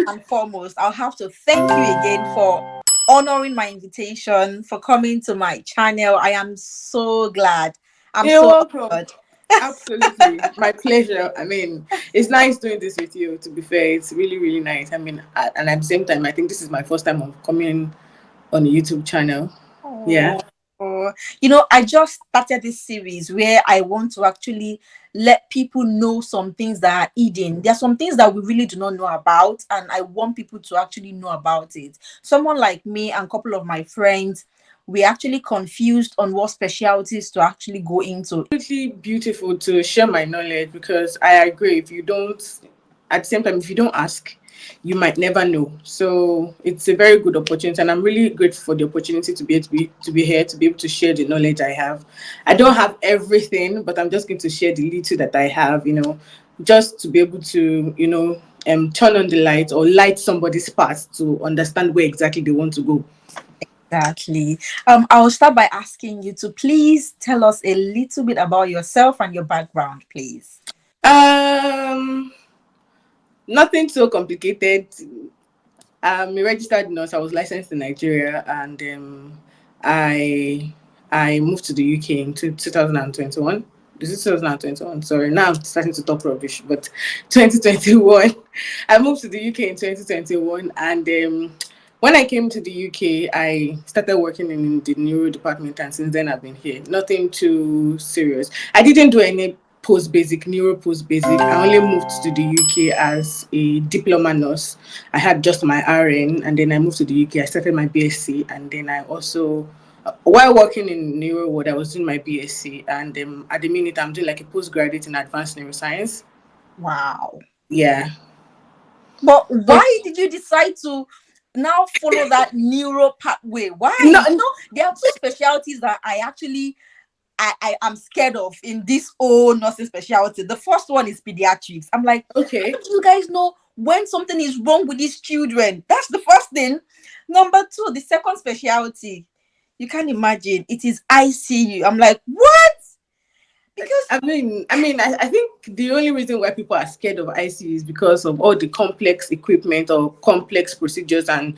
and foremost, I'll have to thank you again for honoring my invitation, for coming to my channel. I am so glad. I'm You're so welcome. honored. Absolutely. My pleasure. I mean, it's nice doing this with you, to be fair. It's really, really nice. I mean, and at the same time, I think this is my first time of coming on a YouTube channel. Yeah. Oh, I just started this series where I want to actually let people know some things that are hidden. There are some things that we really do not know about, and I want people to actually know about it. Someone like me and a couple of my friends, we actually confused on what specialties to actually go into. Absolutely beautiful to share my knowledge because I agree. If you don't, at the same time, if you don't ask, you might never know. So it's a very good opportunity, and I'm really grateful for the opportunity to be able to be here to be able to share the knowledge I have. I don't have everything, but I'm just going to share the little that I have. Just to be able to turn on the light or light somebody's path to understand where exactly they want to go. Exactly. I will start by asking you to please tell us a little bit about yourself and your background, please. Um, Nothing so complicated. I'm a registered nurse. I was licensed in Nigeria, and I I moved to the UK in 2021. This is 2021. Sorry, now I'm starting to talk rubbish, but 2021. I moved to the UK in 2021, and when I came to the UK, I started working in the neuro department, and since then I've been here. Nothing too serious. I didn't do any post basic. I only moved to the UK as a diploma nurse. I had just my RN, and then I moved to the UK. I started my BSc, and then I also, while working in neuro ward, I was doing my BSc, and at the minute I'm doing like a postgraduate in advanced neuroscience. Wow. Yeah. But why did you decide to now follow that neuro pathway? Why? No, There are two specialties that I actually I am scared of in this whole nursing specialty. The first one is pediatrics. I'm like, how okay. do you guys know when something is wrong with these children? That's the first thing. Number two, the second specialty. You can't imagine. It is ICU. I'm like, what? Because I think the only reason why people are scared of ICU is because of all the complex equipment or complex procedures, and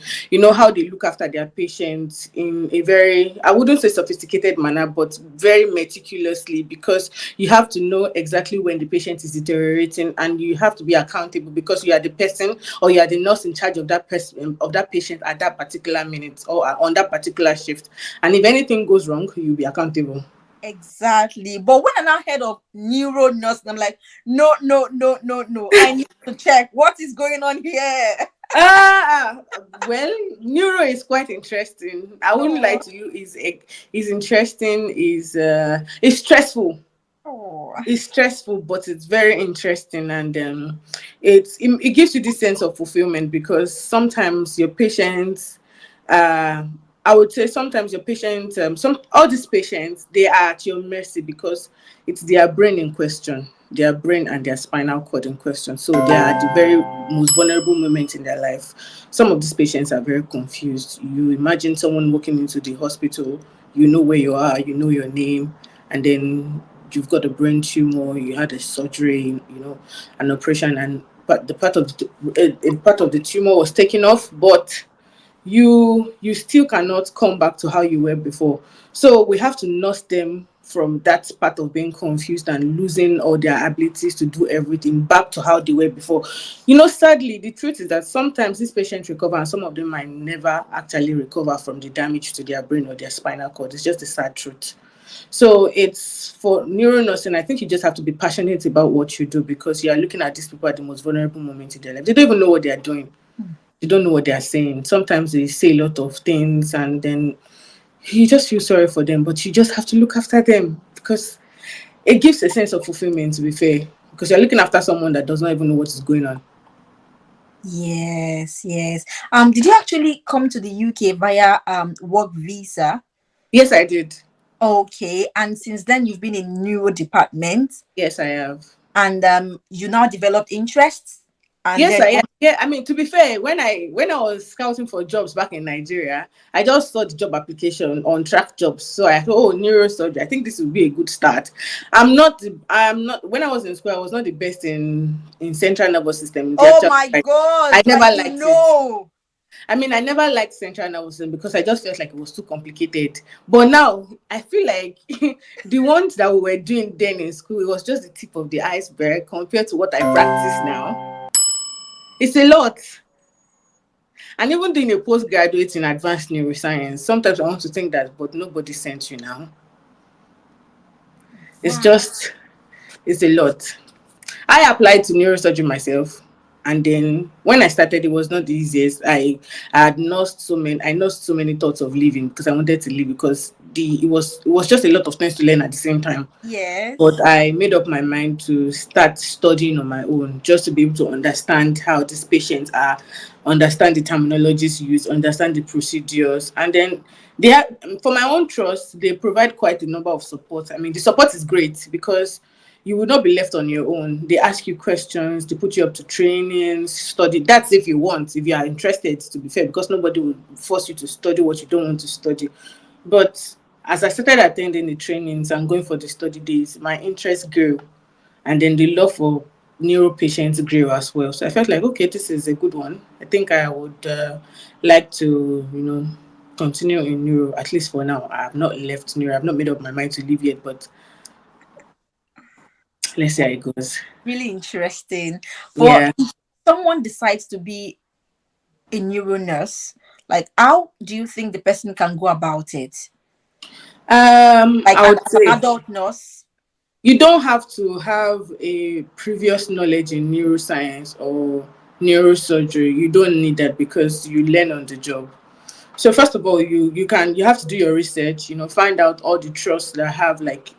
how they look after their patients in a very, I wouldn't say sophisticated manner, but very meticulously, because you have to know exactly when the patient is deteriorating, and you have to be accountable because you are the person or you are the nurse in charge of that person, of that patient at that particular minute or on that particular shift. And if anything goes wrong, you'll be accountable. exactly. But when I now heard of neuro nursing, I'm like, no, no, no, no, no. I need to check what is going on here. Well, neuro is quite interesting. I wouldn't lie Oh, to you. Is interesting. Is stressful. oh. It's stressful, but it's very interesting, and it gives you this sense of fulfillment because sometimes your patients, uh, I would say sometimes your patients, some all these patients, they are at your mercy because it's their brain in question, their brain and their spinal cord in question. So they are at the very most vulnerable moment in their life. Some of these patients are very confused. You imagine someone walking into the hospital, you know where you are, you know your name, and then you've got a brain tumor, you had a surgery, an operation, and but the part of a part of the tumor was taken off, but you still cannot come back to how you were before. So we have to nurse them from that part of being confused and losing all their abilities to do everything back to how they were before. Sadly, the truth is that sometimes these patients recover and some of them might never actually recover from the damage to their brain or their spinal cord. It's just a sad truth. So it's for neuronursing. I think you just have to be passionate about what you do because you are looking at these people at the most vulnerable moment in their life. They don't even know what they are doing. They don't know what they are saying. Sometimes they say a lot of things and then you just feel sorry for them, but you just have to look after them because it gives a sense of fulfillment, to be fair, because you're looking after someone that does not even know what is going on. Yes, yes. Did you actually come to the UK via work visa? Yes, I did. Okay, and since then you've been in neuro department Yes, I have. and you now developed interests? And Yes, then I am. Yeah, I mean, to be fair, when I was scouting for jobs back in Nigeria, I just saw the job application on track jobs. So I thought, oh, neurosurgery. I think this would be a good start. I'm not. When I was in school, I was not the best in central nervous system. The oh actual, my I god, like never you liked it. know. I mean, I never liked central nervous system because I just felt like it was too complicated. But now I feel like the ones that we were doing then in school, it was just the tip of the iceberg compared to what I practice now. It's a lot. And even doing a postgraduate in advanced neuroscience, sometimes I want to think that, but nobody sent you now. It's Wow. just, it's a lot. I applied to neurosurgery myself. And then when I started, it was not the easiest. I had lost so many, I lost so many thoughts of leaving because I wanted to leave because it was just a lot of things to learn at the same time. But Yes. I made up my mind to start studying on my own just to be able to understand how these patients are, understand the terminologies used, understand the procedures. And then they have, for my own trust, they provide quite a number of support. I mean, the support is great because you will not be left on your own. They ask you questions, they put you up to trainings, study. That's if you want, if you are interested, to be fair, because nobody will force you to study what you don't want to study. But as I started attending the trainings and going for the study days, my interest grew. And then the love for neuro patients grew as well. So I felt like, okay, this is a good one. I think I would like to, continue in neuro, at least for now. I have not left neuro. I've not made up my mind to leave yet, but let's see how it goes. Really interesting. But Yeah. if someone decides to be a neuro nurse, like how do you think the person can go about it? Like I an, would as an say adult nurse? you don't have to have a previous knowledge in neuroscience or neurosurgery. You don't need that because you learn on the job. So first of all, you have to do your research. Find out all the trusts that have like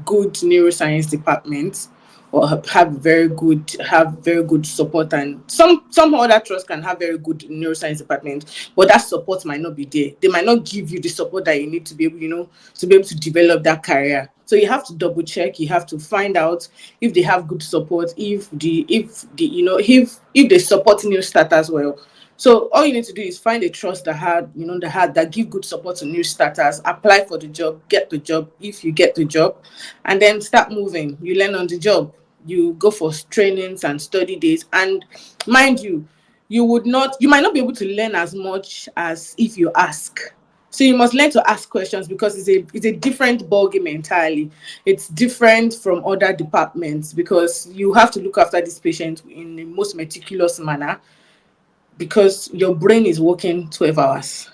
good neuroscience departments or have very good support, and some other trusts can have very good neuroscience department, but that support might not be there. They might not give you the support that you need to be able, to be able to develop that career. So you have to double check. You have to find out if they have good support, if they support new starters well. So all you need to do is find a trust that give good support to new starters, apply for the job, get the job if you get the job, and then start moving. You learn on the job. You go for trainings and study days. And mind you, you might not be able to learn as much as if you ask. So you must learn to ask questions because it's a different ballgame entirely. It's different from other departments because you have to look after this patient in the most meticulous manner because your brain is working 12 hours.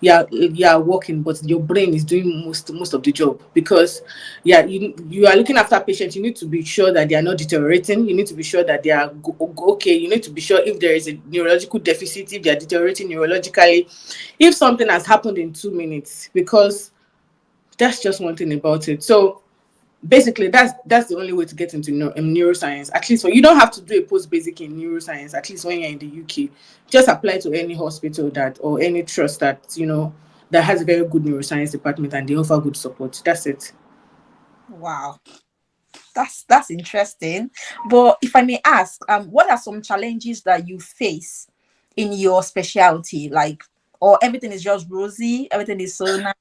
Yeah, working, but your brain is doing most of the job because you are looking after patients. You need to be sure that they are not deteriorating. You need to be sure that they are okay. You need to be sure if there is a neurological deficit, if they are deteriorating neurologically, if something has happened in 2 minutes, because that's just one thing about it. So basically that's the only way to get into neuroscience. At least you don't have to do a post basic in neuroscience. At least when you're in the UK, just apply to any hospital that or any trust that has a very good neuroscience department and they offer good support. That's it. Wow. That's interesting. But if I may ask, what are some challenges that you face in your specialty? Like, or everything is just rosy, everything is so nice.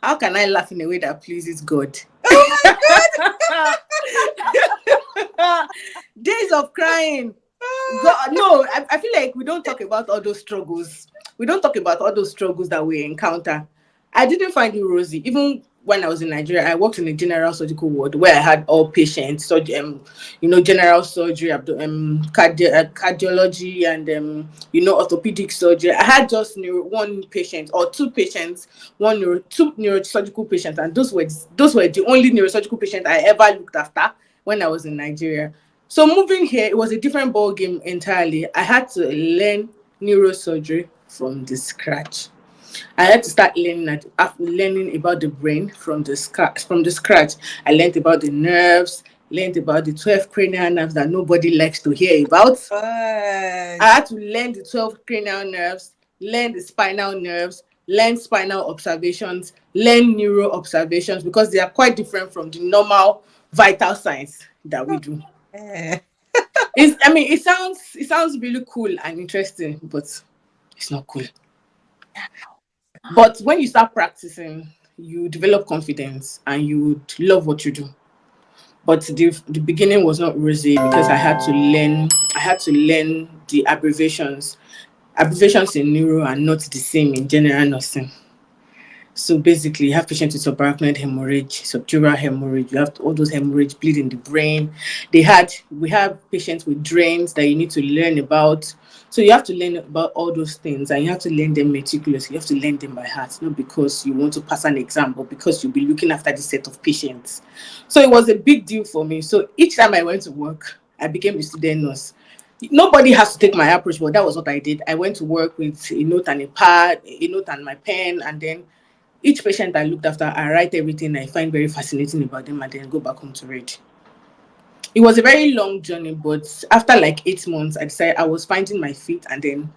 How can I laugh in a way that pleases God? Oh my god. Days of crying. God, no, I feel like we don't talk about all those struggles. We don't talk about all those struggles that we encounter. I didn't find it rosy. Even when I was in Nigeria, I worked in a general surgical ward where I had all patients, so general surgery, cardiology, and orthopedic surgery. I had just one patient or two patients, two neurosurgical patients, and those were the only neurosurgical patients I ever looked after when I was in Nigeria. So moving here, it was a different ball game entirely. I had to learn neurosurgery from the scratch. I had to start learning about the brain from the scratch. I learned about the nerves, learned about the 12 cranial nerves that nobody likes to hear about. God. I had to learn the 12 cranial nerves, learn the spinal nerves, learn spinal observations, learn neuro observations because they are quite different from the normal vital signs that we do. Eh. I mean, it sounds really cool and interesting, but it's not cool. But when you start practicing, you develop confidence and you would love what you do. But the beginning was not rosy because I had to learn the abbreviations. Abbreviations in neuro are not the same in general nursing. So basically, you have patients with subarachnoid hemorrhage, subdural hemorrhage. You have all those hemorrhage, bleed in the brain. We have patients with drains that you need to learn about. So you have to learn about all those things, and you have to learn them meticulously. You have to learn them by heart, not because you want to pass an exam, but because you'll be looking after this set of patients. So it was a big deal for me. So each time I went to work, I became a student nurse. Nobody has to take my approach, but that was what I did. I went to work with a note and a pad, a note and my pen, and then each patient I looked after, I write everything I find very fascinating about them and then go back home to read. It was a very long journey, but after like 8 months, I decided I was finding my feet. And then,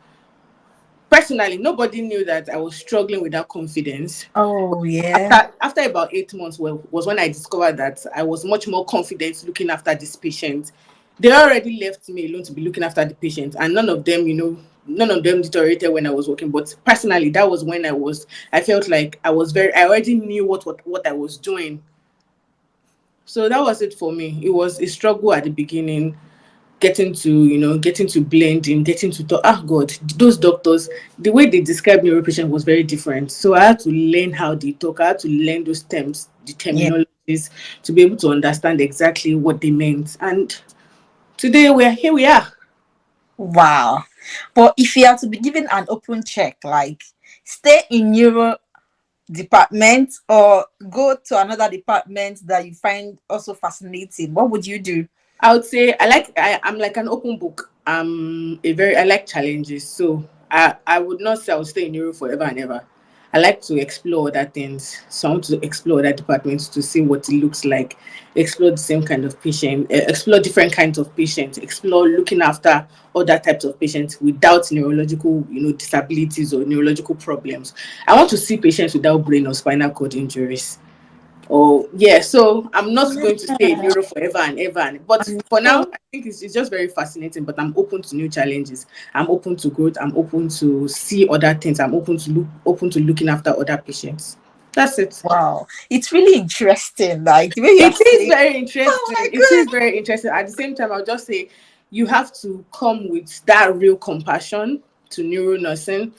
personally, nobody knew that I was struggling with that confidence. Oh yeah. After about 8 months was when I discovered that I was much more confident looking after this patient. They already left me alone to be looking after the patient, and none of them deteriorated when I was working. But personally, that was when I felt like I already knew what I was doing. So that was it for me. It was a struggle at the beginning, getting to blend in, getting to talk. Ah, God, those doctors, the way they describe neuro patient was very different. So I had to learn how they talk. I had to learn those terms, the Yeah. terminologies, to be able to understand exactly what they meant. And today we are. Wow. But if you are to be given an open check, like stay in neuro department or go to another department that you find also fascinating, what would you do? I would say I'm like an open book. I like challenges. So I would not say I'll stay in Europe forever and ever. I like to explore other things. So I want to explore other departments to see what it looks like, explore the same kind of patient, explore different kinds of patients, explore looking after other types of patients without neurological, disabilities or neurological problems. I want to see patients without brain or spinal cord injuries. Oh, yeah. So I'm not going to stay in Europe forever and ever. But for now, I think it's just very fascinating. But I'm open to new challenges. I'm open to growth. I'm open to see other things. I'm open to looking after other patients. That's it. Wow. It's really interesting, like the way you are It is saying. very Oh my interesting. It is god. very interesting. At the same time, I'll just say you have to come with that real compassion to neuro nursing.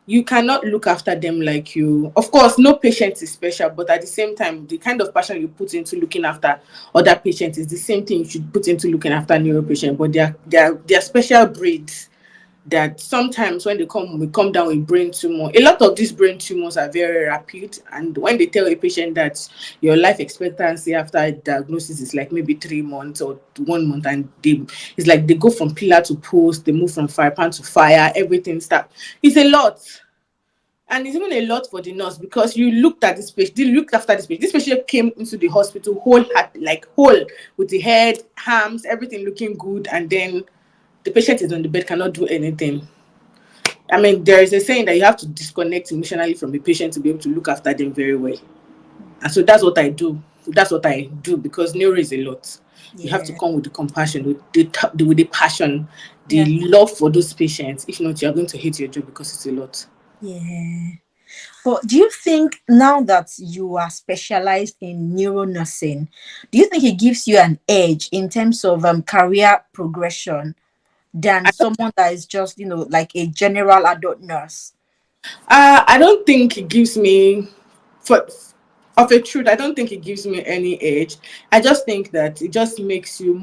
You cannot look after them like you. Of course, no patient is special, but at the same time, the kind of passion you put into looking after other patients is the same thing you should put into looking after neuro patient. But they are special breeds that sometimes when we come down with brain tumor. A lot of these brain tumors are very rapid, and when they tell a patient that your life expectancy after diagnosis is like maybe 3 months or 1 month, and it's like they go from pillar to post, they move from fire pan to fire, everything start. It's a lot. And it's even a lot for the nurse because you looked at this patient, you looked after this patient. This patient came into the hospital whole, with the head, arms, everything looking good, and then the patient is on the bed, cannot do anything. I mean, there is a saying that you have to disconnect emotionally from the patient to be able to look after them very well. And so that's what I do. That's what I do because neuro is a lot. You have to Yeah. come with the compassion, with the passion, Yeah. the love for those patients. If not, you're going to hate your job because it's a lot. Yeah. But do you think now that you are specialized in neuro nursing, do you think it gives you an edge in terms of career progression than I someone that is just, like a general adult nurse? I don't think it gives me, for of a truth, I don't think it gives me any edge. I just think that it just makes you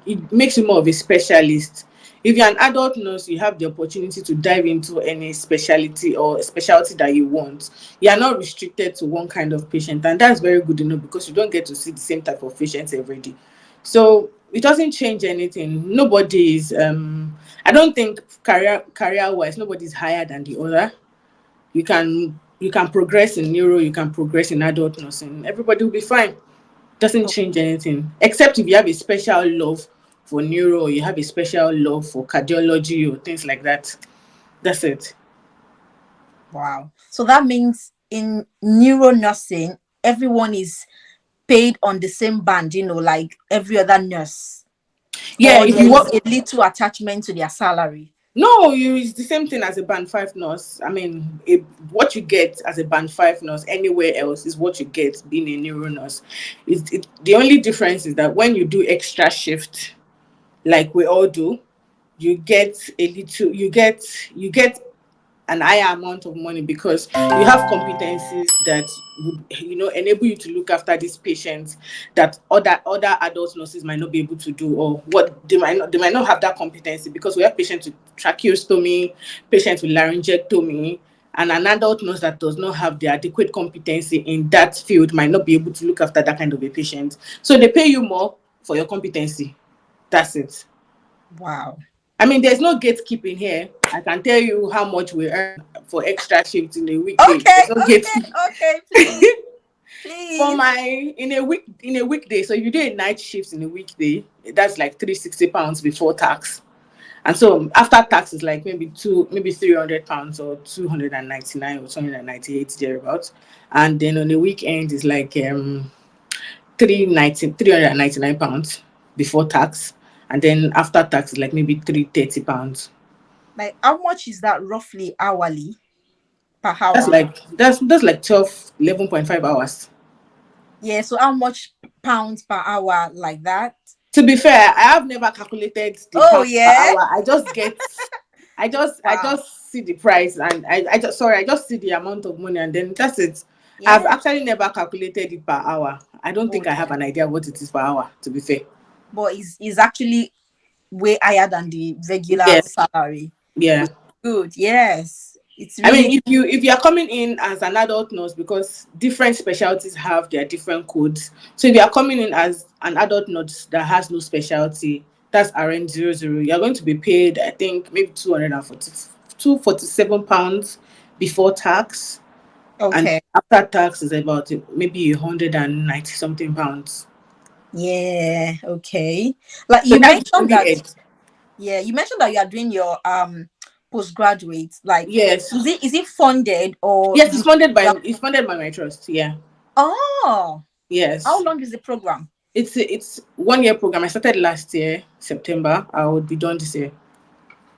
it makes you more of a specialist. If you're an adult nurse, you have the opportunity to dive into any specialty or specialty that you want. You are not restricted to one kind of patient, and that's very good enough because you don't get to see the same type of patients every day. So it doesn't change anything. Nobody is I don't think career wise nobody is higher than the other. You can progress in neuro, you can progress in adult nursing. Everybody will be fine. Doesn't Oh, change anything. Except if you have a special love for neuro or you have a special love for cardiology or things like that. That's it. wow. So that means in neuro nursing, everyone is paid on the same band, like every other nurse. Yeah, or if there you is work, a little attachment to their salary? no, you it's the same thing as a band five nurse. I mean, what you get as a band five nurse anywhere else is what you get being a neuro nurse. The only difference is that when you do extra shift, like we all do, you get a little, you get an higher amount of money because you have competencies that would enable you to look after these patients that other adult nurses might not be able to do, or what they might not have that competency, because we have patients with tracheostomy, patients with laryngectomy, and an adult nurse that does not have the adequate competency in that field might not be able to look after that kind of a patient. So they pay you more for your competency. That's it. Wow. I mean, there's no gatekeeping here. I can tell you how much we earn for extra shifts in a weekday. Okay, There's no gatekeeping. okay, please, For please. my in a weekday, so if you do a night shift in a weekday, that's like £360 before tax. And so after tax is like maybe £300 or 299 or 298 thereabouts. And then on the weekend is like 399 pounds before tax. And then after tax is like maybe £330. Like, how much is that roughly hourly per That's hour? like that's like 12, 11.5 hours. Yeah, so how much pounds per hour like that? To be fair, I have never calculated the Oh, pound per yeah. hour. I just Wow. see the price, and I just see the amount of money, and then that's it. I've Yeah. actually never calculated it per hour. I don't Oh, think I have yeah. an idea what it is per hour, to be fair. But it's actually way higher than the regular Yeah, salary. yeah. Which is good. Yes. It's I mean, really if you are coming in as an adult nurse, because different specialties have their different codes. So if you are coming in as an adult nurse that has no specialty, that's RN00. You're going to be paid, I think, maybe 247 pounds before tax, and okay. after tax is about maybe 190 something pounds. Yeah, okay. Like So you that's the mentioned only that, edge. yeah, you mentioned that you are doing your postgraduate. Like, Yes, is it funded or yes, you? it's funded by my trust. Yeah, Oh, how yes. long is the program? It's 1 year program. I started last year, September. I would be done this year.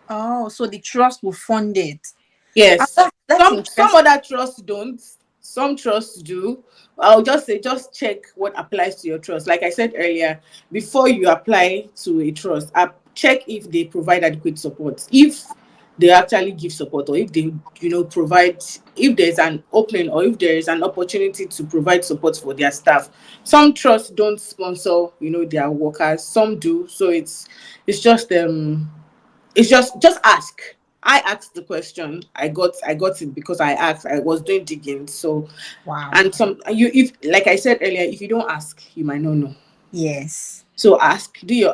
Oh, so the trust will fund it. Ah, Yes. that's Some interesting. other trusts don't. Some trusts do. I'll just say just check what applies to your trust. Like I said earlier, before you apply to a trust, check if they provide adequate support. If they actually give support, or if they provide, if there's an opening, or if there is an opportunity to provide support for their staff. Some trusts don't sponsor their workers, some do. So it's just ask. I asked the question. I got it because I asked. I was doing digging. So, Wow. and some you if like I said earlier, if you don't ask, you might not know. Yes. So ask, do your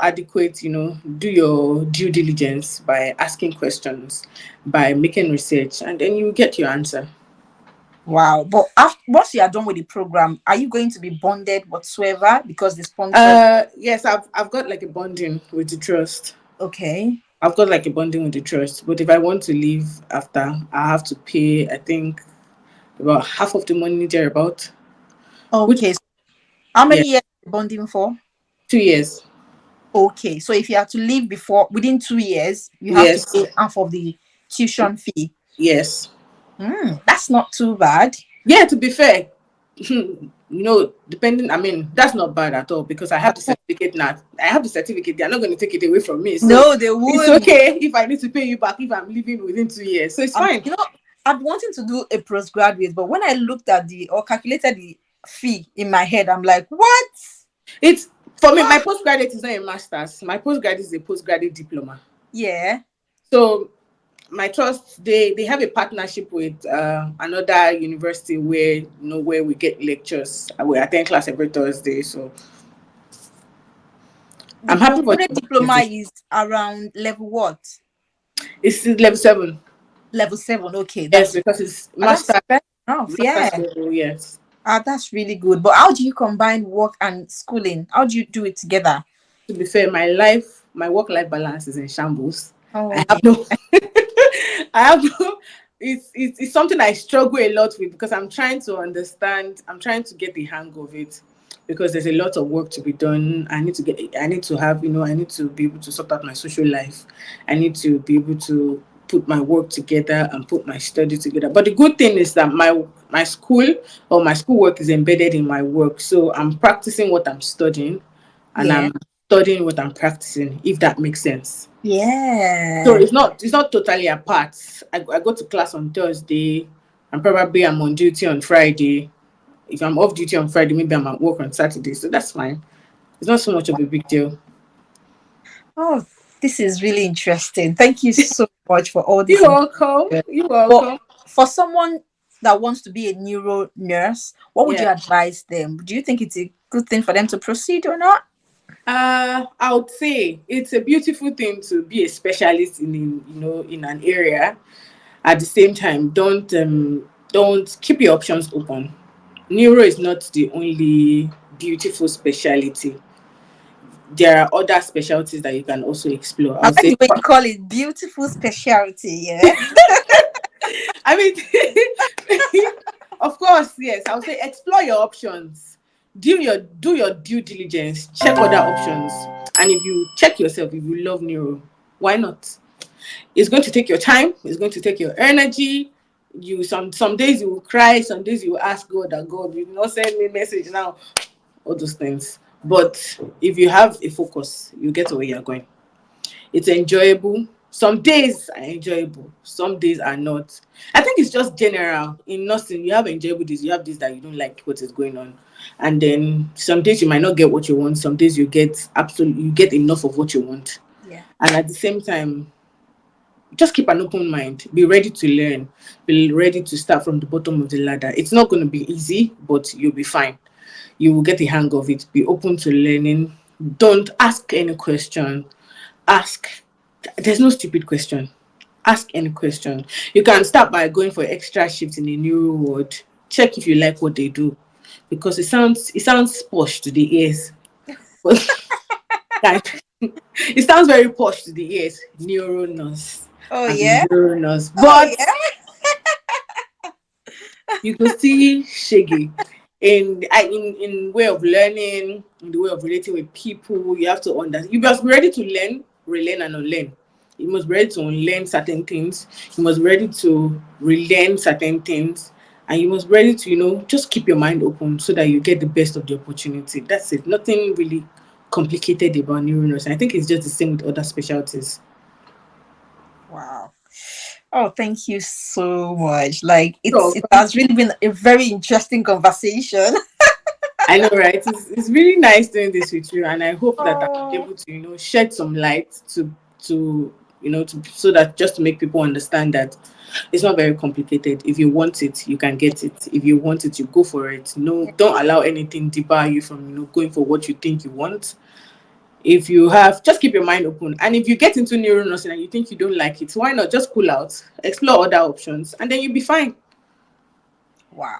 due diligence by asking questions, by making research, and then you get your answer. Wow. But after, once you are done with the program, are you going to be bonded whatsoever because they sponsored? Yes, I've got like a bonding with the trust. Okay. I've got like a bonding with the trust. But if I want to leave after, I have to pay, I think, about half of the money thereabout. Which, Okay. So how yeah, many years are you bonding for? 2 years. Okay. So if you have to leave before within 2 years, you have to Yes, pay half of the tuition fee. yes. That's not too bad. Yeah, to be fair, depending, I mean, that's not bad at all, because I have the certificate now. I have the certificate. They're not going to take it away from me. So No, they it's wouldn't. okay if I need to pay you back if I'm leaving within 2 years. So it's fine. I've been wanting to do a postgraduate, but when I looked at the or calculated the fee in my head, I'm like, what? It's For me, my Ah, postgraduate is not a master's. My postgraduate is a postgraduate diploma. yeah. So my trust, they have a partnership with another university where we get lectures. We attend class every Thursday. So The I'm happy for the postgraduate diploma organization. is around level what? It's level 7. Level seven. Okay, Yes, that's because it's that's master fair enough. master's Yeah. level. Yes. That's really good. But how do you combine work and schooling? How do you do it together? To be fair, my work-life balance is in shambles. I Oh have dear. no, I have no. It's something I struggle a lot with, because I'm trying to understand. I'm trying to get the hang of it. because there's a lot of work to be done. I need to have, I need to be able to sort out my social life. I need to be able to put my work together and put my study together. But the good thing is that my school or my schoolwork is embedded in my work. So I'm practicing what I'm studying and Yeah. I'm studying what I'm practicing, if that makes sense. So Yeah. it's not totally apart. I go to class on Thursday and probably I'm on duty on Friday. If I'm off duty on Friday, maybe I'm at work on Saturday. So that's fine. It's not so much of a big deal. Oh, this is really interesting. Thank you so much for all this You're welcome. information. You're But welcome. for someone that wants to be a neuro nurse, what would Yeah. you advise them? Do you think it's a good thing for them to proceed or not? I would say it's a beautiful thing to be a specialist in an area. At the same time, don't keep your options open. Neuro is not the only beautiful specialty. There are other specialties that you can also explore. I I would like say, the way you call it beautiful specialty. Yeah. I mean, of course, yes. I would say explore your options. Do your due diligence. Check other options, and if you check yourself, if you love neuro, why not? It's going to take your time. It's going to take your energy. You some days you will cry. Some days you will ask God that God, you not send me a message now. All those things. But if you have a focus, you get to where you're going. It's enjoyable. Some days are enjoyable, some days are not. I think it's just general in nursing. You have enjoyable days, you have days that you don't like what is going on, and then some days you might not get what you want. Some days you get enough of what you want, Yeah. and at the same time, just keep an open mind. Be ready to learn. Be ready to start from the bottom of the ladder. It's not going to be easy, but you'll be fine. You will get the hang of it. Be open to learning. Don't ask any question. Ask. There's no stupid question. Ask any question. You can start by going for extra shifts in a new ward. Check if you like what they do, because it sounds posh to the ears. But it sounds very posh to the ears. Neuro nurse. Oh I'm yeah. a neuro nurse, Oh but yeah. you go see shaggy in way of learning, in the way of relating with people. You have to understand. You must be ready to learn, relearn, and unlearn. You must be ready to unlearn certain things. You must be ready to relearn certain things, and you must be ready to just keep your mind open so that you get the best of the opportunity. That's it. Nothing really complicated about neuronursing. I think it's just the same with other specialties. Wow. Oh, thank you so much. Like it So has really been a very interesting conversation. I know, right? It's really nice doing this with you, and I hope that I'm Oh, able to, shed some light to so that just to make people understand that it's not very complicated. If you want it, you can get it. If you want it, you go for it. No, yeah. don't allow anything debar you from going for what you think you want. If you have, just keep your mind open. And if you get into neuro nursing and you think you don't like it, why not just cool out, explore other options, and then you'll be fine. Wow.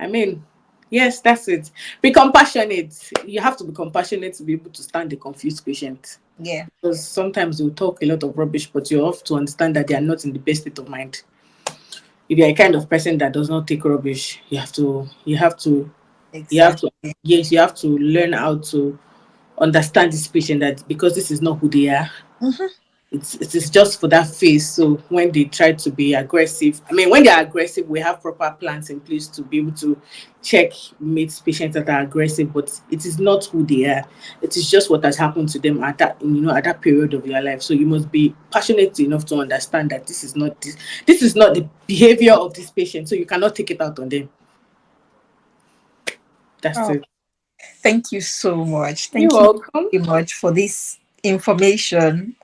I mean, yes, that's it. Be compassionate. You have to be compassionate to be able to stand a confused patient. Yeah. Because sometimes they'll talk a lot of rubbish, but you have to understand that they are not in the best state of mind. If you're a kind of person that does not take rubbish, you have to, Exactly. yes, you have to learn how to understand this patient, that because this is not who they are. Hmm. It is just for that phase. So when they try to be aggressive, I mean, when they are aggressive, we have proper plans in place to be able to check meet patients that are aggressive, but it is not who they are. It is just what has happened to them at that period of their life. So you must be passionate enough to understand that this is not the behavior of this patient, so you cannot take it out on them. That's Oh, it. thank you so much. You're Thank you welcome. very much for this information.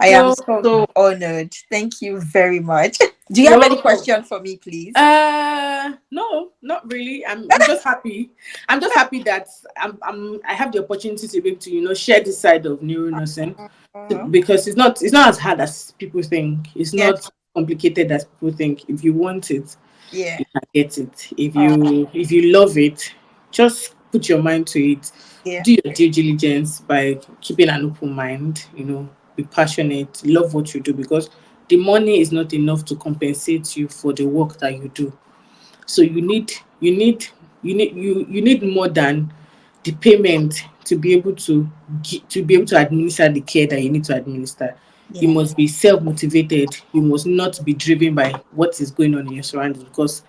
I You're am welcome. so honored. Thank you very much. Do you You're have any welcome. question for me, please? No, not really. I'm just happy. I'm just happy that I have the opportunity to be able to share this side of neuro nursing, Uh, because it's not as hard as people think. It's yeah. not complicated as people think. If you want it, Yeah. you can get it. If Oh, you love it, just put your mind to it. yeah. Do your due diligence by keeping an open mind. Be passionate. Love what you do, because the money is not enough to compensate you for the work that you do. So you need You need more than the payment to be able to to be able to administer the care that you need to administer. You Yeah. must be self motivated. You must not be driven by what is going on in your surroundings, because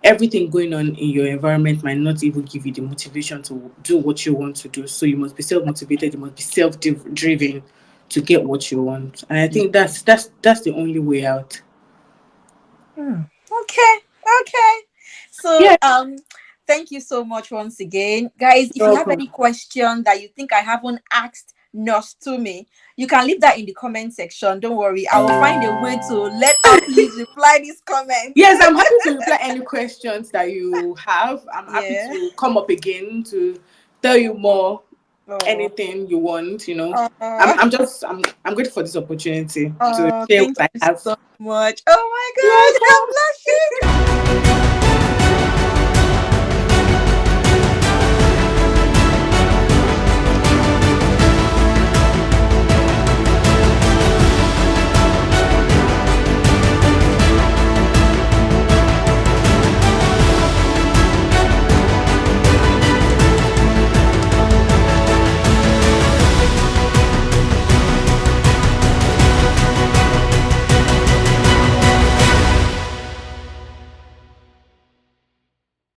everything going on in your environment might not even give you the motivation to do what you want to do. So you must be self motivated. You must be self driven to get what you want. And I Yeah. think that's the only way out. Hmm. Okay. Okay. So Yeah, thank you so much once again. Guys, if you're you have welcome. any question that you think I haven't asked Nurse to me, you can leave that in the comment section. Don't worry. I will find a way to let her please reply these comments. Yes, I'm happy to reply any questions that you have. I'm happy Yeah. to come up again to tell you more, Oh, anything you want, you know. oh, I'm grateful for this opportunity to oh, share thank what I you have. so much. Oh my You're God, I'm welcome. blushing.